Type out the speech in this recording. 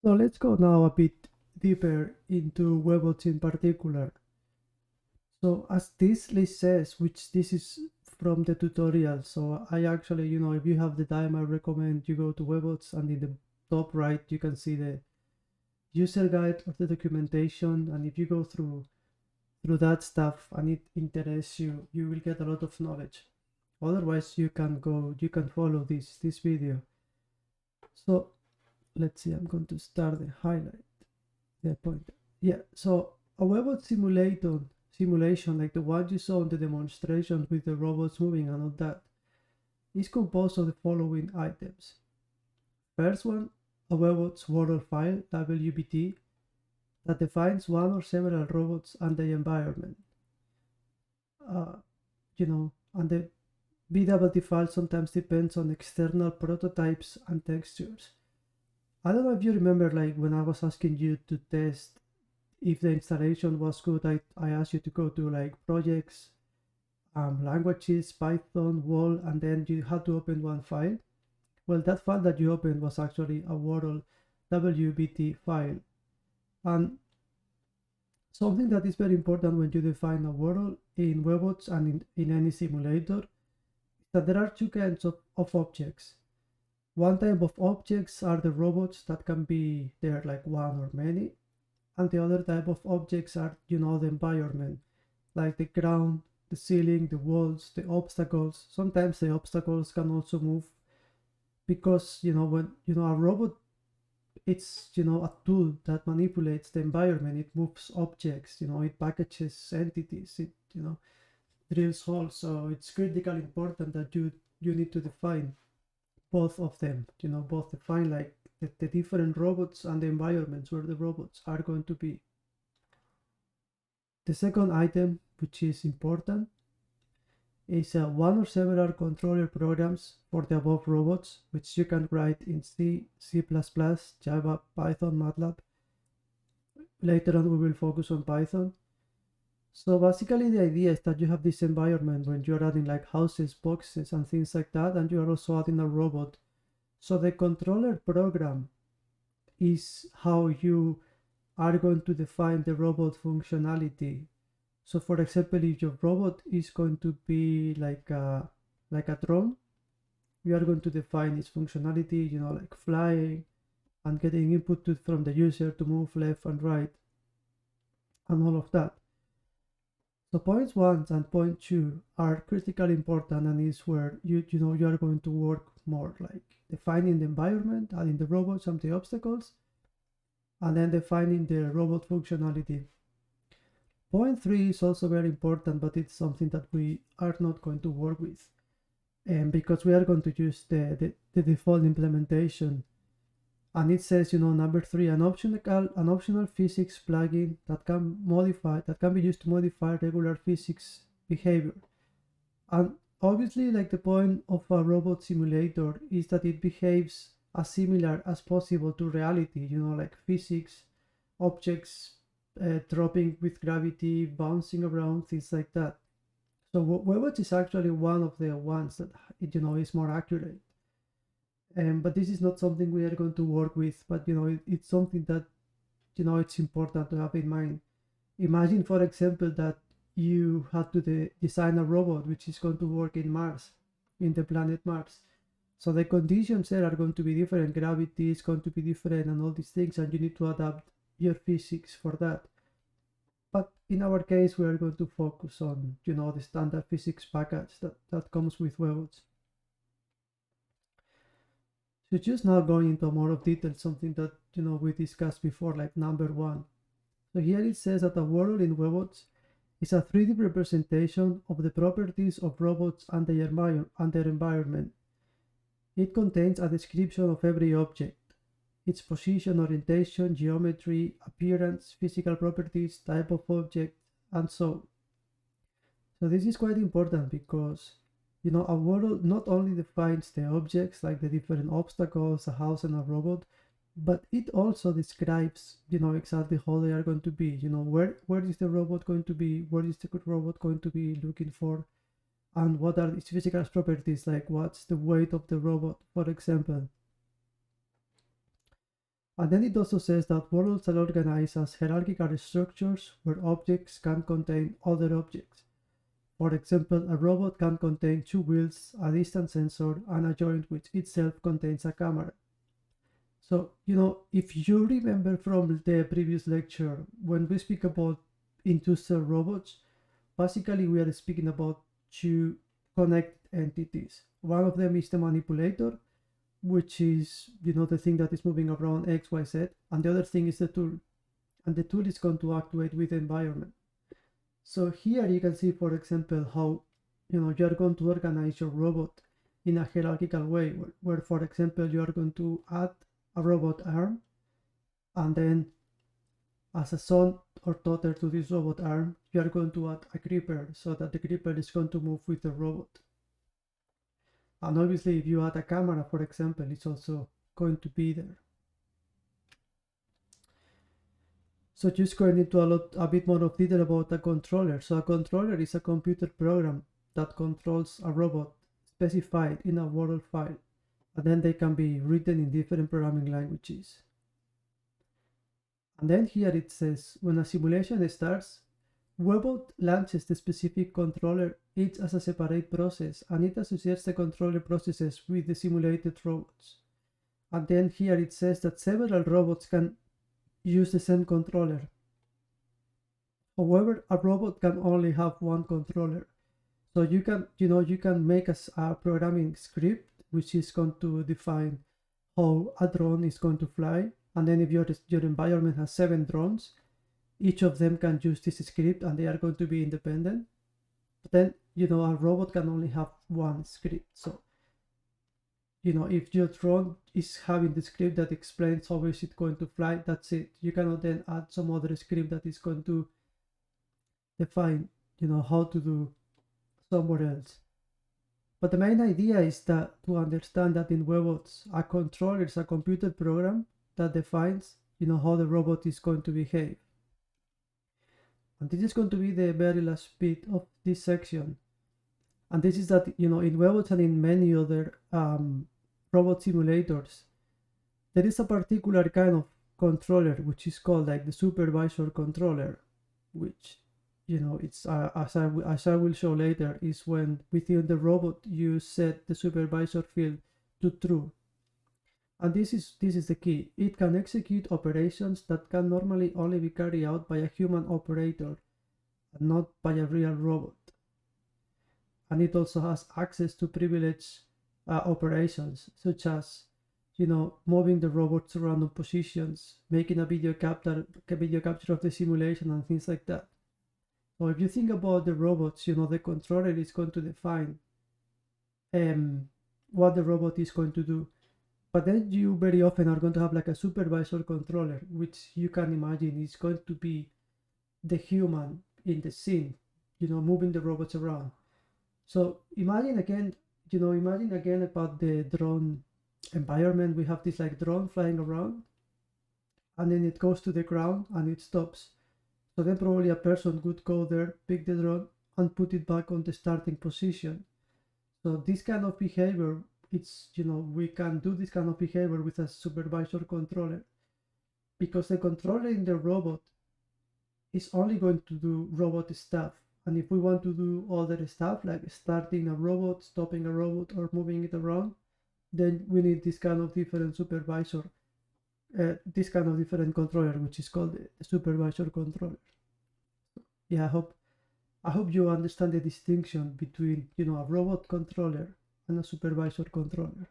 So let's go now a bit deeper into Webots in particular. So as this list says, which this is from the tutorial, so I actually, if you have the time, I recommend you go to Webots, and in the top right, you can see the user guide of the documentation. And if you go through that stuff and it interests you, you will get a lot of knowledge. Otherwise, you can follow this video. So let's see, I'm going to start the highlight, the point. Yeah, so a Webot simulation like the one you saw in the demonstration with the robots moving and all that is composed of the following items. First one, a Webot's world file, WBT, that defines one or several robots and the environment. And the BWT file sometimes depends on external prototypes and textures. I don't know if you remember, like when I was asking you to test if the installation was good, I asked you to go to like projects, languages, Python, wall, and then you had to open one file. Well, that file that you opened was actually a world WBT file. And something that is very important when you define a world in Webots and in any simulator is that there are two kinds of objects. One type of objects are the robots that can be there like one or many, and the other type of objects are, the environment, like the ground, the ceiling, the walls, the obstacles. Sometimes the obstacles can also move because, when, a robot, it's, a tool that manipulates the environment. It moves objects, it packages entities, it, drills holes. So it's critically important that you need to define both of them, both define like the different robots and the environments where the robots are going to be. The second item, which is important, is one or several controller programs for the above robots, which you can write in C, C++, Java, Python, MATLAB. Later on, we will focus on Python. So basically the idea is that you have this environment when you're adding like houses, boxes, and things like that, and you're also adding a robot. So the controller program is how you are going to define the robot functionality. So for example, if your robot is going to be like a drone, you are going to define its functionality, like flying and getting input from the user to move left and right and all of that. So points 1 and point 2 are critically important, and is where you are going to work more, like defining the environment, adding the robots and the obstacles, and then defining the robot functionality. Point 3 is also very important, but it's something that we are not going to work with, because we are going to use the default implementation. And it says, number 3, an optional physics plugin that can be used to modify regular physics behavior. And obviously, like, the point of a robot simulator is that it behaves as similar as possible to reality, like physics, objects dropping with gravity, bouncing around, things like that. So Webots is actually one of the ones that, is more accurate. But this is not something we are going to work with, but it's something that it's important to have in mind. Imagine, for example, that you had to design a robot which is going to work in Mars, in the planet Mars. So the conditions there are going to be different, gravity is going to be different, and all these things, and you need to adapt your physics for that. But in our case, we are going to focus on the standard physics package that comes with Webots. So just now going into more of detail, something that we discussed before, like number 1. So here it says that a world in Webots is a 3D representation of the properties of robots and their environment. It contains a description of every object, its position, orientation, geometry, appearance, physical properties, type of object, and so on. So this is quite important because a world not only defines the objects, like the different obstacles, a house and a robot, but it also describes, exactly how they are going to be, where is the robot going to be, what is the robot going to be looking for, and what are its physical properties, like what's the weight of the robot, for example. And then it also says that worlds are organized as hierarchical structures where objects can contain other objects. For example, a robot can contain two wheels, a distance sensor, and a joint which itself contains a camera. So, if you remember from the previous lecture, when we speak about industrial robots, basically we are speaking about two connected entities. One of them is the manipulator, which is, the thing that is moving around X, Y, Z, and the other thing is the tool. And the tool is going to actuate with the environment. So here you can see, for example, how, you are going to organize your robot in a hierarchical way, where for example, you are going to add a robot arm, and then as a son or daughter to this robot arm, you are going to add a gripper so that the gripper is going to move with the robot. And obviously, if you add a camera, for example, it's also going to be there. So just going into a bit more of detail about a controller. So a controller is a computer program that controls a robot specified in a world file, and then they can be written in different programming languages. And then here it says, when a simulation starts, Webot launches the specific controller each as a separate process, and it associates the controller processes with the simulated robots. And then here it says that several robots can use the same controller. However, a robot can only have one controller. So you can make a programming script which is going to define how a drone is going to fly. And then if your environment has 7 drones, each of them can use this script and they are going to be independent. But then, a robot can only have one script. So, if your drone is having the script that explains how is it going to fly, that's it. You cannot then add some other script that is going to define, how to do somewhere else. But the main idea is that to understand that in Webots, a controller is a computer program that defines, how the robot is going to behave. And this is going to be the very last bit of this section. And this is that, in Webots and in many other robot simulators, there is a particular kind of controller which is called like the supervisor controller, which, it's as I will show later, is when within the robot you set the supervisor field to true. And this is the key. It can execute operations that can normally only be carried out by a human operator and not by a real robot. And it also has access to privileged operations, such as, moving the robot to random positions, making a video capture of the simulation and things like that. So if you think about the robots, the controller is going to define what the robot is going to do. But then you very often are going to have like a supervisor controller, which you can imagine is going to be the human in the scene, moving the robots around. So imagine again about the drone environment. We have this like drone flying around, and then it goes to the ground and it stops. So then probably a person would go there, pick the drone and put it back on the starting position. So this kind of behavior, it's, we can do this kind of behavior with a supervisor controller, because the controller in the robot is only going to do robot stuff. And if we want to do other stuff like starting a robot, stopping a robot, or moving it around, then we need this kind of different supervisor, this kind of different controller, which is called the supervisor controller. Yeah, I hope you understand the distinction between, a robot controller and a supervisor controller.